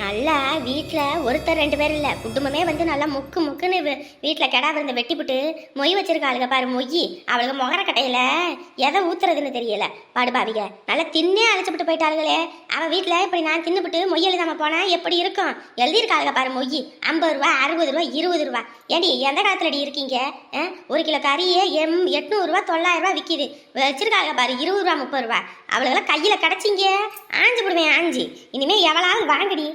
நல்லா வீட்டில் ஒருத்தர் ரெண்டு பேர் இல்லை, குடும்பமே வந்து நல்லா முக்கு முக்குன்னு வீட்டில் கெடா விருந்த வெட்டிப்புட்டு மொய் வச்சிருக்காளுங்க பாரு. மொய் அவளுக்கு முகர கட்டையில் எதை ஊத்துறதுன்னு தெரியல. பாடுபாவிக நல்லா தின்னே அழைச்சிட்டு போயிட்டாளுங்களே. அவள் வீட்டில் இப்படி நான் தின்னுபிட்டு மொய் எழுதாம போனால் எப்படி இருக்கும்? எழுதியிருக்காளுங்க பாரு மொய். 50 ரூபா, 60 ரூபா, 20 ரூபா. ஏண்டி எந்த காலத்துலடி இருக்கீங்க? 1 கிலோ கறியே 800 ரூபா, 900 ரூபா விற்கிது. வச்சிருக்காளுங்க பாரு 20 ரூபா, 30 ரூபா. அவளுக்கெல்லாம் கையில் கிடச்சிங்க ஆஞ்சு விடுவேன் ஆஞ்சு. இனிமேல் எவளாவது வாங்கடி.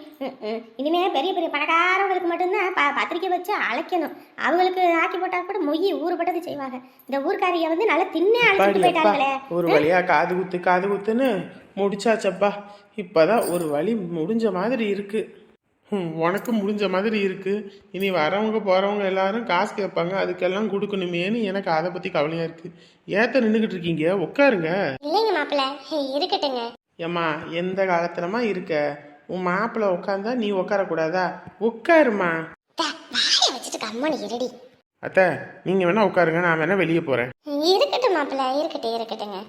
இனிமேல் பெரிய பெரிய பணக்காரவங்களுக்கு மட்டும்தான் பத்திரிக்கை வச்சு அழைக்கணும். அவங்களுக்கு ஆக்கி போட்டா கூட மொய் ஊறுபட்டது செய்வாங்க. இந்த ஊர்க்காரியை வந்து நல்லா தின்னே அழைச்சிட்டு போயிட்டாங்களே. ஒரு வழியா காது குத்துன்னு முடிச்சாச்சப்பா. இப்பதான் ஒரு வழி முடிஞ்ச மாதிரி இருக்கு. உனக்கு முடிஞ்ச மாதிரி இருக்கு. இனி வரவங்க போறவங்க எல்லாரும் காசு கேட்பாங்க, அதுக்கெல்லாம் கொடுக்கணுமேனு எனக்கு அதை பத்தி கவலையா இருக்கு. ஏத்த நின்றுகிட்டு இருக்கீங்க, உட்காருங்க. இல்லைங்க மாப்பிள்ள, இருக்கட்டுங்க. ஏம்மா எந்த காலத்துலமா இருக்க? உன் மாப்பிள்ள உட்காந்தா நீ உட்காரக்கூடாதா? உட்காருமா. வச்சுட்டு கம்மனி இருடி. அத்தை நீங்க வேணா உட்காருங்க, நான் வேணா வெளியே போறேன். இருக்கட்டும் மாப்பிள்ள, இருக்கட்டுங்க.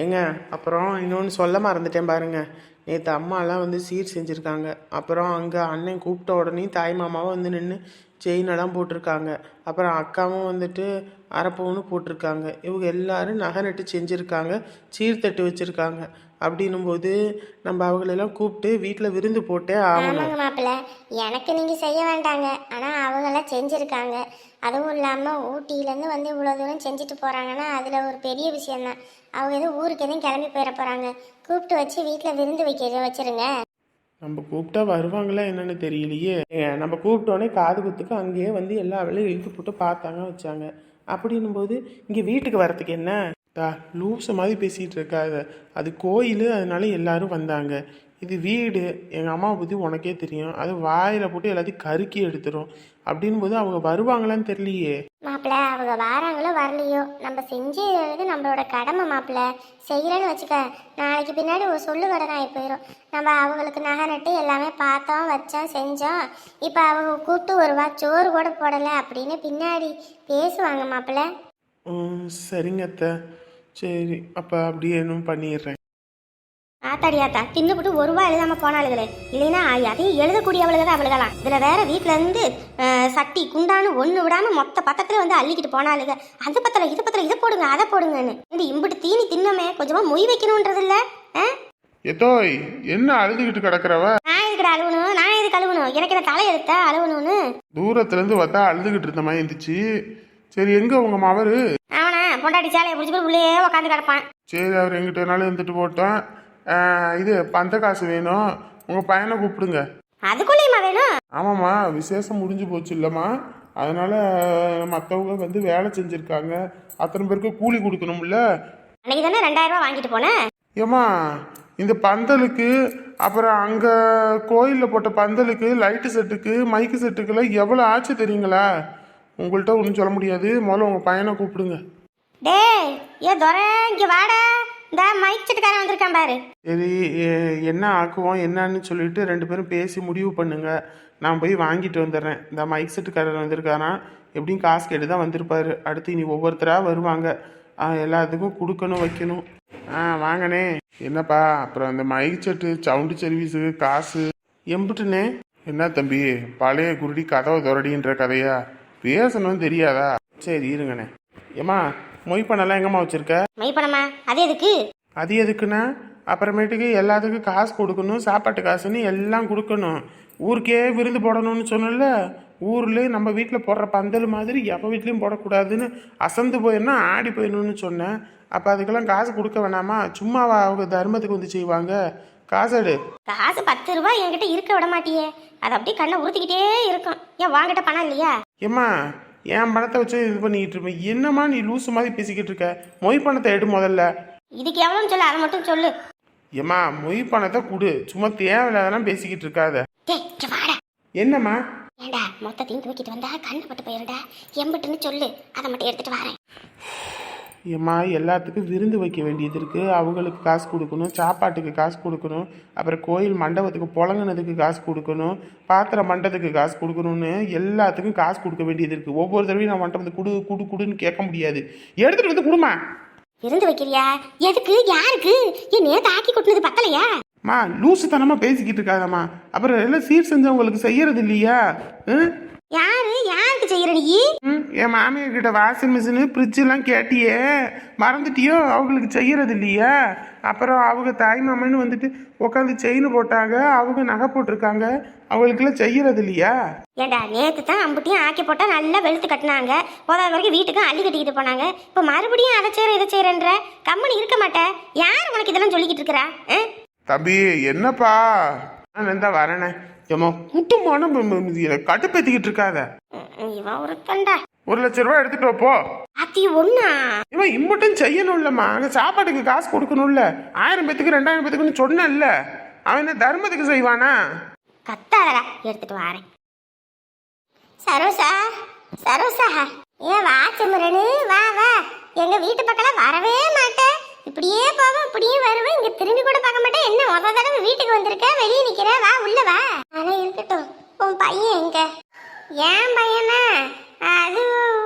ஏங்க அப்புறம் இன்னொன்று சொல்ல மறந்துட்டேன் பாருங்க. நேற்று அம்மாலாம் வந்து சீர் செஞ்சுருக்காங்க. அப்புறம் அங்கே அண்ணன் கூப்பிட்ட உடனே தாய் மாமாவும் வந்து நின்று செயினெல்லாம் போட்டிருக்காங்க. அப்புறம் அக்காவும் வந்துட்டு அரப்பவுன்னு போட்டிருக்காங்க. இவங்க எல்லாரும் நகை நட்டு செஞ்சுருக்காங்க, சீர்தட்டு வச்சுருக்காங்க. அப்படின்னும் போது நம்ம அவங்களெல்லாம் கூப்பிட்டு வீட்டில் விருந்து போட்டே ஆகணும். மாப்பிள்ள எனக்கு நீங்கள் செய்ய வேண்டாங்க, ஆனால் அவங்களாம் செஞ்சுருக்காங்க. அதுவும் இல்லாமல் ஊட்டியிலேருந்து வந்து இவ்வளோ தூரம் செஞ்சுட்டு போகிறாங்கன்னா அதில் ஒரு பெரிய விஷயந்தான். அவங்க எதுவும் ஊருக்கு எதுவும் கிளம்பி போயிட போகிறாங்க. கூப்பிட்டு வச்சு வீட்டில் விருந்து வச்சிருங்க. நம்ம கூப்பிட்டா வருவாங்களா என்னன்னு தெரியலையே. நம்ம கூப்பிட்டோன்னே காது குத்துக்கு அங்கேயே வந்து எல்லா வேலையும் இழுத்து போட்டு பார்த்தாங்க வச்சாங்க. அப்படின்னும் போது இங்கே வீட்டுக்கு வரத்துக்கு என்ன லூசு மாதிரி பேசிகிட்டு இருக்காது. அது கோயில், அதனால எல்லாரும் வந்தாங்க. இது வீடு, எங்கள் அம்மாவை பற்றி உனக்கே தெரியும். அது வாயில் போட்டு எல்லாத்தையும் கருக்கி எடுத்துரும். அப்படின் போது அவங்க வருவாங்களான்னு தெரியலையே. மாப்பிள்ள அவங்க வாராங்களோ வரலையோ, நம்ம செஞ்சது நம்மளோட கடமை. மாப்பிள்ள செய்யலன்னு வச்சுக்க, நாளைக்கு பின்னாடி ஒரு சொல்லு கடனாகி போயிடும். நம்ம அவங்களுக்கு நகை நட்டு எல்லாமே பார்த்தோம், வச்சோம், செஞ்சோம். இப்போ அவங்க கூப்பிட்டு ஒரு வா சோறு கூட போடலை அப்படின்னு பின்னாடி பேசுவாங்க மாப்பிள்ள. சரிங்க அத்தை, சரி அப்போ அப்படியே இன்னும் பண்ணிடுறேன். ஆத்தாடியாத்தா தின்னுபிட்டு 1 ரூபா எழுதாம போனாளுங்களே. இல்லைன்னா அதையும் எழுதக்கூடியவளுக தான் அவளுகலாம். இதுல வேற வீட்டுல இருந்து சட்டி குண்டான்னு ஒண்ணு விடாம மொத்த பக்கத்துல வந்து அள்ளிக்கிட்டு போனாளுங்க. அது பத்தல இது பத்தல, இதை போடுங்க அதை போடுங்கன்னு. இம்பிட்டு தீனி தின்னமே கொஞ்சமா மொய் வைக்கணும்ன்றது இல்ல. எதோய் என்ன அழுதுகிட்டு கிடக்குறவ? நான் எதுக்கு அழுவணும்? நான் எதுக்கு அழுவணும்? எனக்கு என்ன தலை எடுத்த அழுவணும்னு? தூரத்துல இருந்து பார்த்தா அழுதுகிட்டு இருந்த மாதிரி இருந்துச்சு. சரி எங்க உங்க மவரு? அவனா பொண்டாட்டி சாலையை பிடிச்சிட்டு உள்ளே உட்காந்து கிடப்பான். சரி அவர் எங்கிட்ட வேணாலும் இருந்துட்டு போட்டோம். இது பந்த காசு வேணும், உங்க பையனை கூப்பிடுங்க. அதுக்குள்ளேயுமா வேணும்? ஆமாம்மா, விசேஷம் முடிஞ்சு போச்சு இல்லம்மா, அதனால மற்றவங்க வந்து வேலை செஞ்சிருக்காங்க, அத்தனை பேருக்கு கூலி கொடுக்கணும்ல. அன்னைக்கு தானே 2000 ரூபா வாங்கிட்டு போனேன். ஏம்மா இந்த பந்தலுக்கு, அப்புறம் அங்க கோயிலில் போட்ட பந்தலுக்கு, லைட்டு செட்டுக்கு, மைக்கு செட்டுக்கெல்லாம் எவ்வளோ ஆச்சு தெரியுங்களா? உங்கள்கிட்ட ஒன்றும் சொல்ல முடியாது. முதல்ல உங்க பையனை கூப்பிடுங்க. டேய் ஏ துரை, இங்க வாடா. இந்த மைக் செட்டுக்காரன் வந்திருக்கான் பாரு. சரி என்ன ஆக்குவோம் என்னன்னு சொல்லிட்டு 2 பேரும் பேசி முடிவு பண்ணுங்க. நான் போய் வாங்கிட்டு வந்துடுறேன். இந்த மைக் செட்டுக்காரர் வந்திருக்காராம், எப்படியும் காசு கேட்டு தான் வந்திருப்பாரு. அடுத்து இனி ஒவ்வொருத்தராக வருவாங்க, எல்லாத்துக்கும் கொடுக்கணும் வைக்கணும். வாங்கண்ணே. என்னப்பா அப்புறம் அந்த மைக் செட்டு சவுண்டு சர்வீஸுக்கு காசு எம்பிட்டுனே? என்ன தம்பி பழைய குருடி கதவை துரடின்ற கதையா? பேசணும்னு தெரியாதா? சரி இருங்கண்ணே. ஏம்மா மொய் பண்ணலாம் எங்கம்மா வச்சிருக்க? மொய் பண்ணமா? அது எதுக்கு? அது எதுக்குண்ணா, அப்புறமேட்டுக்கு எல்லாத்துக்கும் காசு கொடுக்கணும், சாப்பாட்டு காசுன்னு எல்லாம் கொடுக்கணும். ஊருக்கே விருந்து போடணும்னு சொன்னல, ஊர்லேயே நம்ம வீட்டில் போடுற பந்தல் மாதிரி எப்போ வீட்லேயும் போடக்கூடாதுன்னு அசந்து போயிடணும், ஆடி போயிடணும்னு சொன்னேன். அப்போ அதுக்கெல்லாம் காசு கொடுக்க வேணாமா? சும்மாவா அவங்க தர்மத்துக்கு வந்து செய்வாங்க? காசு எடு. காசு 10 ரூபாய் என்கிட்ட இருக்க விட மாட்டியே, அதை அப்படியே கண்ணை உறுத்திக்கிட்டே இருக்கும். ஏன் வாங்கிட்ட பணம் இல்லையா? ஏம்மா என் பணத்தை வச்சு இது பண்ணிக்கிட்டு இருப்பேன். என்னம்மா நீ லூசு மாதிரி பேசிக்கிட்டு இருக்க? மொய் பணத்தை எடு முதல்ல. இதுக்கு எவ்வளோன்னு சொல்லு, அதை மட்டும் சொல்லு. ஏம்மா மொய் பணத்தை கொடு, சும்மா தேவையில்லாதெல்லாம் பேசிக்கிட்டு இருக்காத. என்னம்மா? ஏண்டா மொத்தத்தையும் தூக்கிட்டு வந்தா கண்ணு பட்டு போயிருடா, எம்பிட்டுன்னு சொல்லு, அதை மட்டும் எடுத்துட்டு வரேன். ஏம்மா எல்லாத்துக்கும் விருந்து வைக்க வேண்டியது இருக்குது, அவங்களுக்கு காசு கொடுக்கணும், சாப்பாட்டுக்கு காசு கொடுக்கணும், அப்புறம் கோயில் மண்டபத்துக்கு புழங்கினதுக்கு காசு கொடுக்கணும், பாத்திரம் மண்டபத்துக்கு காசு கொடுக்கணும்னு எல்லாத்துக்கும் காசு கொடுக்க வேண்டியது இருக்குது. ஒவ்வொரு தடவையும் நான் மண்டபத்துக்கு குடு குடு குடுன்னு கேட்க முடியாது. எடுத்துகிட்டு வந்து கொடுமா. விருந்து வைக்கிறியா? எதுக்கு? யாருக்கு? என் நேத்து ஆக்கி கொட்டினது பத்தலையா? மா லூசுத்தனமாக பேசிக்கிட்டு இருக்காதம்மா. அப்புறம் எல்லாம் சீர் செஞ்சவங்களுக்கு செய்யறது இல்லையா? யாருக்கு செய்யற நீ? என் மாமியார் கிட்ட வாஷிங் மிஷினு ஃப்ரிட்ஜெல்லாம் கேட்டியே, மறந்துட்டியோ? அவங்களுக்கு செய்யறது இல்லையா? அப்புறம் அவங்க தாய் மாமன்னு வந்துட்டு உட்காந்து செயின் போட்டாங்க, அவங்க நகை போட்டிருக்காங்க, அவங்களுக்குலாம் செய்யறது இல்லையா? ஏண்டா நேற்று தான் அம்புட்டியும் ஆக்கி போட்டா நல்லா வெளுத்து கட்டினாங்க, போதாத வரைக்கும் வீட்டுக்கும் அள்ளி கட்டிக்கிட்டு போனாங்க. இப்போ மறுபடியும் அதை செய்யற இதை செய்யறன்ற கம்மனி இருக்க மாட்டேன். யார் உனக்கு இதெல்லாம் சொல்லிக்கிட்டு இருக்கிறா? தம்பி என்னப்பா? நான் தான் வரேனே. ஏமா குட்டுமான கட்டுப்பேத்திக்கிட்டு இருக்காத. இவன் ஒரு தண்டா. 1,00,000 ரூபாய் எடுத்துட்டு போ. அத்தி ஒண்ணா இவன் இம்மட்டும் செய்யணும்லம்மா, அங்க சாப்பாட்டுக்கு காசு கொடுக்கணும்ல. 1000 பேத்துக்கு 2000 பேத்துக்குன்னு சொன்னல, அவன் என்ன தர்மத்துக்கு செய்வானா? கத்தாதடா, எடுத்துட்டு வரேன். சரோசா, சரோசா, ஏன் வா சிம்ரனு, வா வா. எங்க வீட்டு பக்கம் வரவே மாட்டேன். இப்படியே போவேன், இப்படியே வருவேன், இங்க திரும்பி கூட பார்க்க மாட்டேன். என்ன முதல் தடவை வீட்டுக்கு வந்திருக்க, வெளியே நிக்கிற, வா உள்ள வா. ஆனா இருக்கட்டும், உன் பையன் எங்க? ஏன் பையனா? அது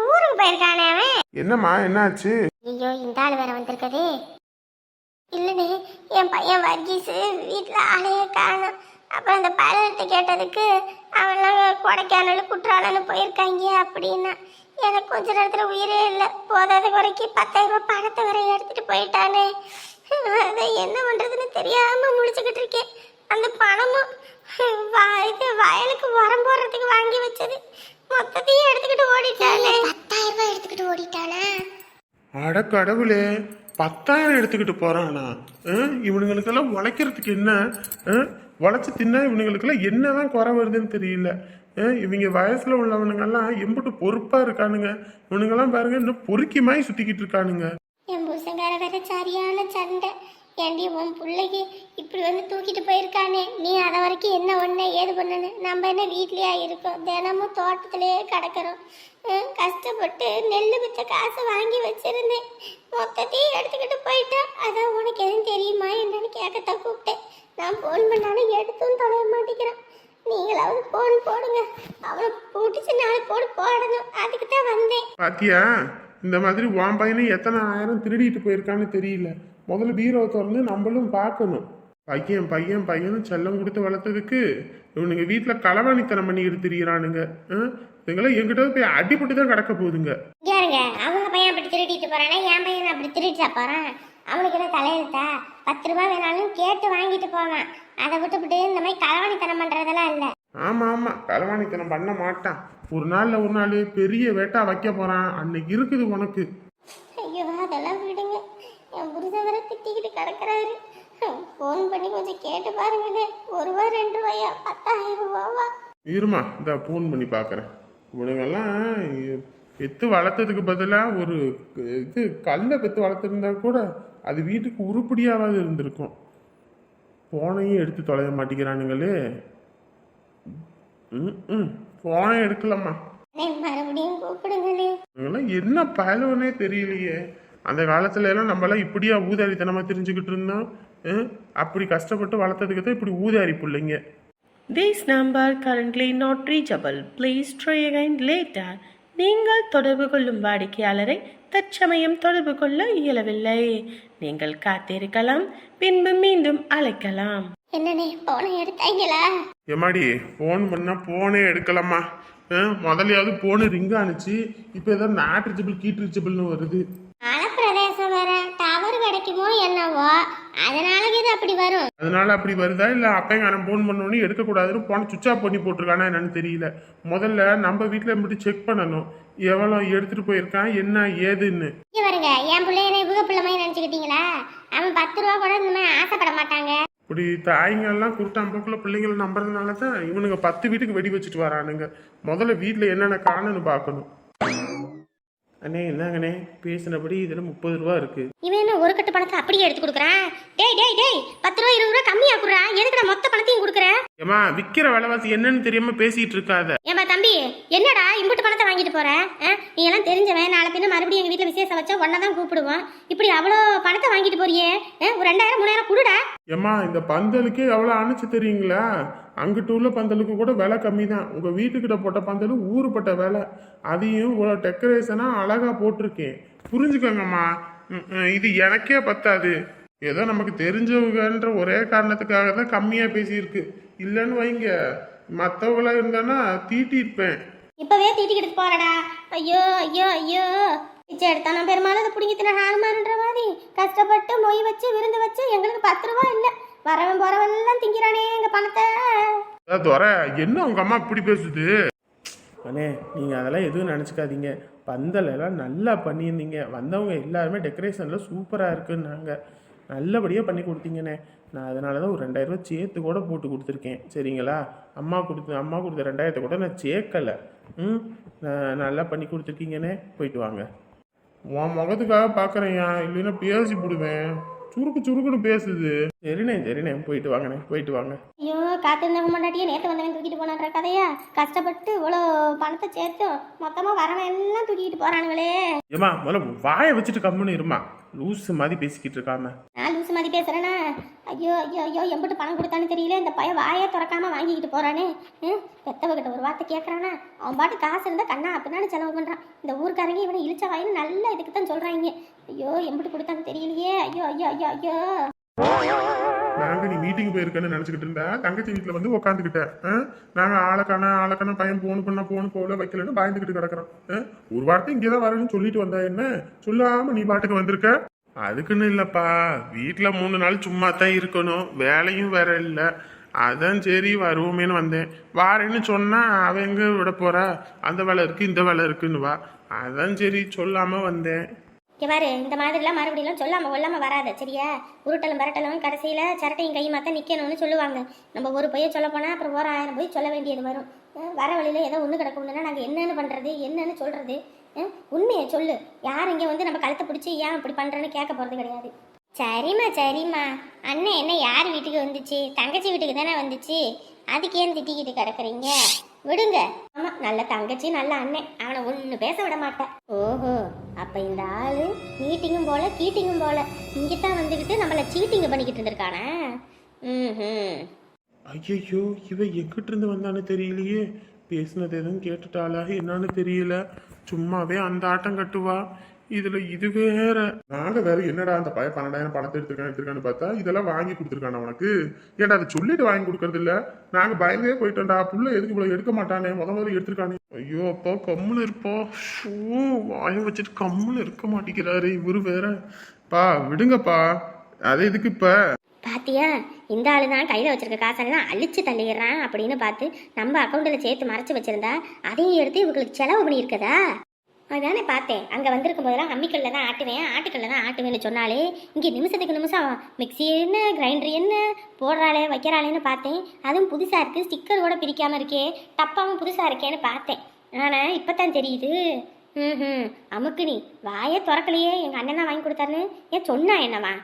ஊருக்கு போயிருக்கானே அவன். என்னம்மா என்னாச்சு? ஐயோ, இந்த ஆள் வேற வந்திருக்கதே. இல்லனே, என் பையன் வர்கீஸ் வீட்டுல ஆளையே காணும். அப்புறம் அந்த பழத்தை கேட்டதுக்கு அவன்லாம் கொடைக்கானல் குற்றாலன்னு போயிருக்காங்க அப்படின்னா எனக்கு கொஞ்ச நேரத்துல உயிரே இல்லை. போதாத குறைக்கு 10,000 ரூபாய் பணத்தை வர எடுத்துட்டு போயிட்டானே. அதை என்ன பண்றதுன்னு தெரியாம முழிச்சுக்கிட்டு இருக்கேன். அந்த பணமும் இது வயலுக்கு உரம் போடுறதுக்கு வாங்கி வச்சது மொத்தத்தையும் எடுத்துக்கிட்டு ஓடிட்டானே. 10,000 ரூபாய் எடுத்துக்கிட்டு ஓடிட்டானே. அட கடவுளே, 10,000 எடுத்துக்கிட்டு போறானா? இவனுங்களுக்கெல்லாம் உழைக்கிறதுக்கு என்ன? உழைச்சி தின்னா இவனுங்களுக்கெல்லாம் என்னதான் குறை வருதுன்னு தெரியல. இவங்க வயசுல உள்ளவனுங்கெல்லாம் எம்பிட்டு பொறுப்பா இருக்கானுங்க. இவனுங்கெல்லாம் பாருங்க, இன்னும் பொறுக்கிமாய் சுத்திக்கிட்டு இருக்கானுங்க. என் புருஷங்கார வேற சரியான சண்டை. ஏண்டி உன் பிள்ளைக்கு இப்படி வந்து தூக்கிட்டு போயிருக்கானே, நீ அதை வரைக்கும் என்ன ஒண்ணு ஏது பண்ணனு? நம்ம என்ன வீட்லயா இருக்கோம், தினமும் தோட்டத்திலேயே கிடக்கிறோம். கஷ்டப்பட்டு நெல் வித்த காசை வாங்கி வச்சிருந்தேன், மொத்தத்தையும் எடுத்துக்கிட்டு போயிட்டான். அதான் உனக்கு எதுவும் தெரியுமா என்னன்னு கேட்கத்தான் கூப்பிட்டேன். நான் போன் பண்ணாலும் எடுத்தும் தொலைய மாட்டேங்கிறான். நீங்களாவது போன் போடுங்க, அவனை பிடிச்சி 4 போடு போடணும், அதுக்கு தான் வந்தேன். பாத்தியா, இந்த மாதிரி உன் பையனை எத்தனை ஆயிரம் திருடிட்டு போயிருக்கான்னு தெரியல. முதல்ல பீரோவை திறந்து நம்மளும் பார்க்கணும். பையன் பையன் பையனும் செல்லம் கொடுத்து வளர்த்ததுக்கு இவனுங்க வீட்டில் களவாணித்தனம் பண்ணிக்கிட்டு திரியிறானுங்க. இதுங்களாம் எங்கிட்ட போய் அடிபட்டு தான் கிடக்க போகுதுங்க. யாருங்க அவங்க பையன் அப்படி திருடிட்டு போறானா, என் பையன் அப்படி திருடிட்டா போறான்? அவனுக்கு என்ன தலையெழுத்தா? 10 ரூபாய் வேணாலும் கேட்டு வாங்கிட்டு போவான். அதை விட்டுவிட்டு இந்த மாதிரி களவாணித்தனம் பண்றதெல்லாம் இல்லை. ஆமா ஆமா, களவாணித்தனம் பண்ண மாட்டான். ஒரு நாள் பெரிய வேட்டா வைக்க போறான். அன்னைக்கு இருக்குது உனக்கு. ஐயோ, அதெல்லாம் விடுங்க. என் புருஷன் வர திட்டிக்கிட்டு கிடக்குறாரு. ஃபோன் பண்ணி கொஞ்சம் கேட்டு பாருங்கண்ணே. 1 ரூபாய் 2 ரூபாயா, 10,000 ரூபாவா? இருமா, இந்த ஃபோன் பண்ணி பார்க்குறேன். இவனுங்கெல்லாம் பெத்து வளர்த்ததுக்கு பதிலாக ஒரு இது கல்லை பெத்து வளர்த்துருந்தா கூட அது வீட்டுக்கு உருப்படியாவது இருந்திருக்கும். ஃபோனையும் எடுத்து தொலைய மாட்டேங்கிறானுங்களே. ஃபோனை எடுக்கலாமா? மறுபடியும் கூப்பிடுங்களே. இவங்கெல்லாம் என்ன பயலுவனே தெரியலையே. அந்த காலத்துல எல்லாம் நம்மளாம் இப்படியா ஊதாரித்தனமா தெரிஞ்சுக்கிட்டு இருந்தோம். அப்படி கஷ்டப்பட்டு வளர்த்ததுக்கு தான் இப்படி ஊதாரி பிள்ளைங்க. This number currently not reachable. Please try again later. நீங்கள் தொடர்பு கொள்ளும் வாடிக்கையாளரை தற்சமயம் தொடர்பு கொள்ள இயலவில்லை. நீங்கள் காத்திருக்கலாம், பின்பு மீண்டும் அழைக்கலாம். என்னண்ணே, போனை எடுத்தாங்களா? எம்மாடி, போன் பண்ணா போனே எடுக்கலாமா? முதலையாவது போனு ரிங் ஆனிச்சு, இப்போ ஏதோ நாட் ரீச்சபிள் கீட் ரீச்சபிள்னு வருது. மலைப்பிரதேசம் வேற, டவர் கிடைக்குமோ என்னவோ, அதனால இது அப்படி வரும். அதனால அப்படி வருதா, இல்ல அப்பங்காரன் போன் பண்ணோன்னு எடுக்கக்கூடாதுன்னு போன சுவிட்ச் ஆஃப் பண்ணி போட்டிருக்கானா என்னன்னு தெரியல. முதல்ல நம்ம வீட்டில் எப்படி செக் பண்ணணும், எவ்வளோ எடுத்துட்டு போயிருக்கான் என்ன ஏதுன்னு. இங்க வருங்க, என் பிள்ளைய இவங்க பிள்ளை மாதிரி நினைச்சுக்கிட்டீங்களா? அவன் 10 ரூபா கூட இந்த மாதிரி ஆசைப்பட மாட்டாங்க. இப்படி தாய்ங்கெல்லாம் குருட்டாம்போக்குள்ள பிள்ளைங்களை நம்புறதுனால தான் இவனுங்க 10 வீட்டுக்கு வெடி வச்சுட்டு வரானுங்க. முதல்ல வீட்டில் என்னென்ன காணுன்னு பார்க்கணும். அண்ணே என்னங்கண்ணே, பேசினபடி இதில் 30 ரூபா இருக்கு. இவன் என்ன ஒரு கட்டு பணத்தை அப்படியே எடுத்து கொடுக்குறான்? டேய் டேய் டேய், 10 ரூபா 20 ரூபா கம்மியா குடுறா, எதுக்கு நான் மொத்த பணத்தையும் கொடுக்குறேன்? ஏமா, விற்கிற விலைவாசி என்னன்னு தெரியாம பேசிட்டு இருக்காத. ஏமா தம்பி, என்னடா இம்புட்டு பணத்தை வாங்கிட்டு போற? நீ எல்லாம் தெரிஞ்சவன், நாளை பின்ன மறுபடியும் எங்க வீட்டுல விசேஷம் வச்சா ஒன்னதான் கூப்பிடுவோம். இப்படி அவ்வளோ பணத்தை வாங்கிட்டு போறியே, ஒரு 2000 3000 குடுடா. ஏமா, இந்த பந்தலுக்கே எவ்வளோ அனுச்சு தெரியுங்களா? அங்கிட்டு உள்ள பந்தலுக்கு கூட விலை கம்மி தான். உங்க வீட்டுக்கிட்ட போட்ட பந்தலு ஊருப்பட்ட விலை. அதையும் இவ்வளோ டெக்கரேஷனா அழகா போட்டிருக்கேன். புரிஞ்சுக்கோங்கம்மா, இது எனக்கே பத்தாது. ஏதோ நமக்கு தெரிஞ்சவங்கன்ற ஒரே காரணத்துக்காக தான் கம்மியாக பேசியிருக்கு. இல்லைன்னு வைங்க, மற்றவங்களா இருந்தானா தீட்டியிருப்பேன். இப்பவே தீட்டிக்கிட்டு போறடா. ஐயோ ஐயோ ஐயோ, பிச்சை எடுத்தானா பெருமாள் அதை பிடிங்கி தின ஹானுமான்ற மாதிரி கஷ்டப்பட்டு மொய் வச்சு விருந்து வச்சு எங்களுக்கு 10 ரூபா இல்லை. வரவன் போறவெல்லாம் திங்கிறானே எங்க பணத்தை. துறை என்ன உங்க அம்மா இப்படி பேசுது? அண்ணே நீங்கள் அதெல்லாம் எதுவும் நினச்சிக்காதீங்க. பந்தல் எல்லாம் நல்லா பண்ணியிருந்தீங்க. வந்தவங்க எல்லாருமே டெக்கரேஷனில் சூப்பராக இருக்குன்னாங்க. நல்லபடியாக பண்ணி கொடுத்தீங்கண்ணே. நான் அதனால தான் ஒரு 2000 ரூபா சேர்த்து கூட போட்டு கொடுத்துருக்கேன். சரிங்களா? அம்மா கொடுத்த 2000 கூட நான் சேர்க்கலை. நான் நல்லா பண்ணி கொடுத்துருக்கீங்கண்ணே. போயிட்டு வாங்க. உன் முகத்துக்காக பார்க்குறேன்யா, இல்லைன்னா பேசி போடுவேன். சுருக்கு சுருக்குன்னு பேசுது. சரிண்ணே போயிட்டு வாங்கண்ணே, போயிட்டு வாங்க. ஐயோ, காத்திருந்தவங்க முன்னாடியே நேற்று வந்தவன் தூக்கிட்டு போனான்ற கதையா? கஷ்டப்பட்டு இவ்வளோ பணத்தை சேர்த்து மொத்தமாக வரவன் எல்லாம் தூக்கிட்டு போறானுங்களே. ஏமா முதல்ல வாயை வச்சுட்டு கம்முன்னு இருமா. லூஸ் மாதிரி பேசிக்கிட்டு இருக்காம. நான் லூசு மாதிரி பேசுறேன்னா? ஐயோ ஐயோ ஐயோ, எம்பிட்டு பணம் கொடுத்தான்னு தெரியல. இந்த பையன் வாயை திறக்காம வாங்கிக்கிட்டு போறானே. பெத்தவகிட்ட ஒரு வார்த்தை கேட்கறானா? அவன் பாட்டு காசு இருந்தா கண்ணா அப்படின்னாலும் செலவு பண்றான். இந்த ஊருக்காரங்க இவனை இழிச்ச வாயின்னு நல்ல இதுக்கு தான் சொல்றாங்க. ஐயோ, எம்பிட்டு கொடுத்தான்னு தெரியலையே. ஐயோ ஐயோ ஐயோ ஐயோ. நாங்க நீ மீட்டிங் போயிருக்கேன்னு நினைச்சுக்கிட்டு இருந்தா தங்கச்சி வீட்டுல வந்து உட்காந்துக்கிட்டேன். நாங்க ஆளக்கான பையன் போன் போகல வைக்கலன்னு பயந்துக்கிட்டு கிடக்குறோம். ஒரு வார்த்தை இங்கேதான் வரேன்னு சொல்லிட்டு வந்தா என்ன, சொல்லாம நீ பாட்டுக்கு வந்திருக்க. அதுக்குன்னு இல்லப்பா, வீட்டுல 3 நாள் சும்மா தான் இருக்கணும், வேலையும் வேற இல்ல. அதான் சரி வருவோமேன்னு வந்தேன். வாரேன்னு சொன்னா அவ எங்க விட போறா? அந்த வேலை இருக்கு இந்த வேலை இருக்குன்னு வா. அதான் சரி சொல்லாம வந்தேன். இங்கே பாரு, இந்த மாதிரிலாம் மறுபடியும் சொல்லாமல் கொல்லாமல் வராத சரியா? உருட்டலும் பரட்டலும் கடைசியில் சரட்டையும் கையுமா தான் நிற்கணும்னு சொல்லுவாங்க. நம்ம ஒரு பொய்யை சொல்ல போனால் அப்புறம் 1000 பொய் சொல்ல வேண்டியது வரும். வர வழியில் ஏதோ ஒன்று கிடக்கும்னா நாங்கள் என்னென்னு பண்ணுறது, என்னன்னு சொல்கிறது? உண்மையை சொல்லு. யார் இங்கே வந்து நம்ம கழுத்தை பிடிச்சி ஏன் இப்படி பண்ணுறேன்னு கேட்க போகிறது கிடையாது. சரிம்மா. அண்ணன் என்ன யார் வீட்டுக்கு வந்துச்சு? தங்கச்சி வீட்டுக்கு தானே வந்துச்சு. அதுக்கு ஏன் திட்டிக்கிட்டு கிடக்குறீங்க? விடுங்க. ஆமா, நல்ல தங்கச்சி நல்ல அண்ணன், அவனை ஒன்று பேச விட மாட்டேன். ஓஹோ, அப்ப இந்த ஆளு மீட்டிங்கும் போல கீட்டிங்கும் போல இங்கதான் வந்துக்கிட்டு நம்மள சீட்டிங் பண்ணிக்கிட்டு இருந்திருக்கானே. ஐயோ, இவ எங்கிட்ட இருந்து வந்தான்னு தெரியலையே. பேசினது எதுவும் கேட்டுட்டாளா என்னன்னு தெரியல. சும்மாவே அந்த ஆட்டம் கட்டுவா. இதுல இது வேற. நாங்க வேற என்னடா அந்த பையன் 12,000 பணத்தை எடுத்திருக்கான்னு பார்த்தா இதெல்லாம் வாங்கி கொடுத்துருக்கான உனக்கு. ஏன்டா அதை சொல்லிட்டு வாங்கி கொடுக்கறது இல்ல? நாங்க பயந்தே போயிட்டோம்டா. புள்ள எதுக்கு இவ்வளவு எடுக்க மாட்டானே, முதல்ல எடுத்திருக்கானே. ஐயோ அப்பா, கம்முன்னு இருப்பா. வாய வச்சுட்டு கம்முன்னு இருக்க மாட்டேங்கிறாரு இவரு வேற. பா விடுங்கப்பா, அது எதுக்கு இப்ப? பாத்தியா, இந்த ஆளு தான் கையில வச்சிருக்க காசெல்லாம் அழிச்சு தள்ளிடுறான் அப்படின்னு பார்த்து நம்ம அக்கௌண்ட்ல சேர்த்து மறைச்சு வச்சிருந்தா அதையும் எடுத்து இவங்களுக்கு செலவு பண்ணியிருக்கதா? அதானே பார்த்தேன். அங்கே வந்திருக்கும் போதெல்லாம் அம்மிக்கல்ல தான் ஆட்டுவேன், ஆட்டுக்கல்ல தான் ஆட்டுவேன்னு சொன்னாலே இங்கே நிமிஷத்துக்கு நிமிஷம் மிக்சி என்ன கிரைண்டர் என்ன போடுறாளே வைக்கிறாளேன்னு பார்த்தேன். அதுவும் புதுசாக இருக்குது, ஸ்டிக்கர் கூட பிரிக்காமல் இருக்கே, டப்பாவும் புதுசாக இருக்கேன்னு பார்த்தேன். ஆனால் இப்போ தான் தெரியுது. அமுக்கு நீ வாயே திறக்கலையே. எங்கள் அண்ணன் தான் வாங்கி கொடுத்தாருன்னு ஏன் சொன்னா என்னவா?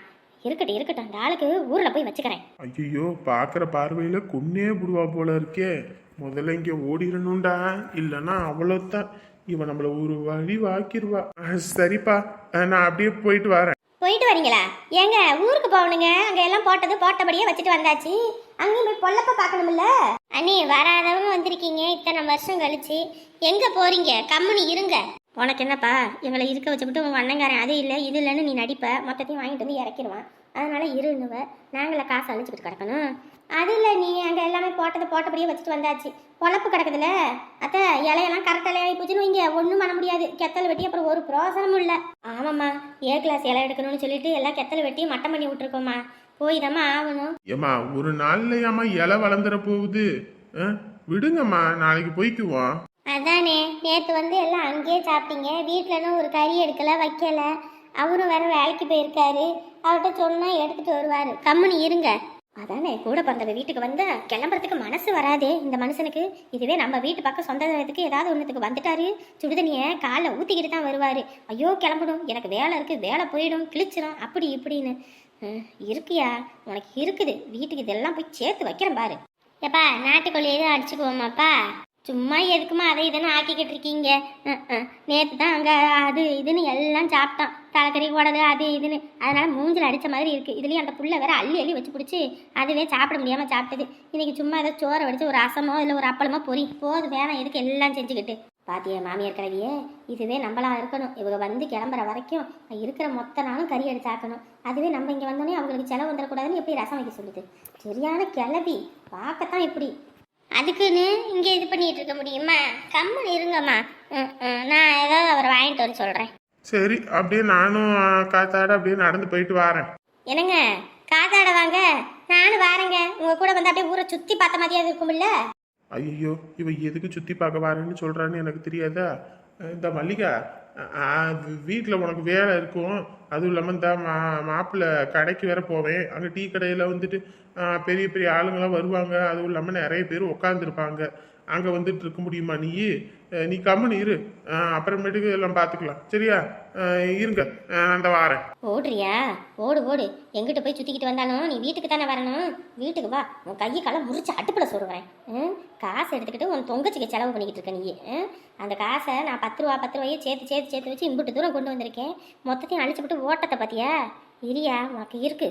இருக்கட்டும், அந்த ஆளுக்கு ஊரில் போய் வச்சுக்கிறேன். ஐயோ, பார்க்குற பார்வையில் கொன்னே புடுவா போல இருக்கே. முதல்ல இங்கே ஓடிடணும்டா, இல்லைன்னா அவ்வளோதான். இவன் நம்மள ஒரு வழி வாக்கிடுவா. சரிப்பா, நான் அப்படியே போயிட்டு வரேன். போயிட்டு வரீங்களா? ஏங்க ஊருக்கு போகணுங்க. அங்க எல்லாம் போட்டபடியே வச்சுட்டு வந்தாச்சு. அங்கேயும் போய் பொல்லப்ப பார்க்கணும்ல. அண்ணி, வராதவங்க வந்திருக்கீங்க இத்தனை வருஷம் கழிச்சு. எங்க போறீங்க? கம்முனு இருங்க. உனக்கு என்னப்பா, எங்களை இருக்க வச்சுக்கிட்டு உங்க அண்ணங்காரன் அது இல்லை இது இல்லைன்னு நீ நடிப்ப, மொத்தத்தையும் வாங்கிட்டு வந்து இறக்கிடுவான். அதனால இருந்துவ, நாங்கள காசு அழிச்சுக்கிட்டு கிடக்கணும். அது இல்லை, நீ அங்கே எல்லாமே போட்டபடியே வச்சுட்டு வந்தாச்சு. பொழப்பு கிடக்குதுல அத்தை. இலையெல்லாம் கரெக்ட் இலையாகி போச்சுன்னு வைங்க, ஒன்றும் பண்ண முடியாது. கெத்தல் வெட்டி அப்புறம் ஒரு பிரோசனமும் இல்லை. ஆமாம்மா, ஏ கிளாஸ் இலை எடுக்கணும்னு சொல்லிட்டு எல்லாம் கெத்தல் வெட்டி மட்டம் பண்ணி விட்டுருக்கோம்மா. போய் தாம்மா ஆகணும். ஏம்மா, ஒரு நாள்லையாம்மா இலை வளர்ந்துட போகுது. விடுங்கம்மா, நாளைக்கு போய்க்குவோம். அதானே, நேற்று வந்து எல்லாம் அங்கேயே சாப்பிட்டீங்க. வீட்டிலன்னு ஒரு கறி எடுக்கலை வைக்கலை. அவரும் வேற வேலைக்கு போயிருக்காரு. அவர்கிட்ட சொன்னால் எடுத்துகிட்டு வருவார். கம்முனு இருங்க. அதானே, கூட பிறந்தவ வீட்டுக்கு வந்தா கிளம்புறதுக்கு மனசு வராதே இந்த மனுஷனுக்கு. இதுவே நம்ம வீட்டு பக்கம் சொந்தத்துக்கு ஏதாவது ஒன்றுத்துக்கு வந்துட்டாரு, சுடுதண்ணியை காலில் ஊற்றிக்கிட்டு தான் வருவார். ஐயோ கிளம்பணும், எனக்கு வேலை இருக்குது, வேலை போயிடும், கிழிச்சிடும், அப்படி இப்படின்னு. இருக்கியா உனக்கு? இருக்குது. வீட்டுக்கு இதெல்லாம் போய் சேர்த்து வைக்கிறேன் பாரு. எப்பா, நாட்டுக்கோழி எதுவும் அடிச்சுக்குவோமாப்பா? சும்மா எதுக்குமா அதை இதுன்னு ஆக்கிக்கிட்டு இருக்கீங்க? நேற்று தான் அங்கே அது இதுன்னு எல்லாம் சாப்பிட்டோம், தலைக்கறி குடலு அது இதுன்னு. அதனால மூஞ்சில் அடித்த மாதிரி இருக்குது. இதுலேயும் அந்த புள்ள வேற அள்ளி அள்ளி வச்சு பிடிச்சி அதுவே சாப்பிட முடியாமல் சாப்பிட்டது. இன்னைக்கு சும்மா ஏதோ சோறை வடித்து ஒரு ரசமோ இல்லை ஒரு அப்பளமோ பொரி போது, வேணாம் எதுக்கு எல்லாம் செஞ்சுக்கிட்டு. பாத்தியா மாமியார் கிழவியே, இதுவே நம்மளாம் இருக்கணும். இவங்க வந்து கிளம்புற வரைக்கும் இருக்கிற மொத்த நாளும் கறி எடுத்தாக்கணும். அதுவே நம்ம இங்கே வந்தோடனே அவங்களுக்கு செலவு வந்துடக்கூடாதுன்னு எப்படி ரசம் வைக்க சொல்லுது? சரியான கிளவி, பார்க்கத்தான் இப்படி. அதுக்குன்னு இங்கே இது பண்ணிட்டு இருக்க முடியுமா? கம்மன் இருங்கம்மா. நான் ஏதாவது அவரை வாங்கிட்டு வர சொல்கிறேன். சரி, அப்படியே நானும் காத்தாட அப்படியே நடந்து போயிட்டு வரேன். என்னங்க, காத்தாட வாங்க, நானும் வாரேங்க. உங்கள் கூட வந்து அப்படியே ஊரை சுற்றி பார்த்த மாதிரியாவது இருக்கும்ல? ஐயோ, இவ எதுக்கு சுற்றி பார்க்க வரேன்னு சொல்கிறான்னு எனக்கு தெரியாதா? இந்த மல்லிகா, வீட்டில் உனக்கு வேலை இருக்கும். அதுவும் இல்லாமல் இந்த மாப்பிள்ளை கடைக்கு வேற போவேன். அங்கே டீ கடையில் வந்துட்டு பெரிய பெரிய ஆளுங்களாம் வருவாங்க. அதுவும் இல்லாமல் நிறைய பேர் உட்காந்துருப்பாங்க. அங்கே வந்துட்டு இருக்க முடியுமா நீ கம்முன்னு இரு. அப்புறமேட்டுக்கு எல்லாம் பார்த்துக்கலாம். சரியா? இருங்க, அந்த வாரேன். ஓடுறியா? ஓடு ஓடு. எங்கிட்ட போய் சுற்றிக்கிட்டு வந்தாலும் நீ வீட்டுக்கு தானே வரணும். வீட்டுக்கு வா, உன் கையை காலம் முறிச்சு அடுப்பில் சொல்கிறேன். காசை எடுத்துக்கிட்டு உன் தொங்கச்சிக்கு செலவு பண்ணிக்கிட்டு இருக்க நீ. அந்த காசை நான் 10 ரூபாயை சேர்த்து வச்சு இம்புட்டு தூரம் கொண்டு வந்திருக்கேன். மொத்தத்தையும் அழிச்சுவிட்டு ஓட்டத்தை பார்த்தியா? இரியா, உனக்கு இருக்கு.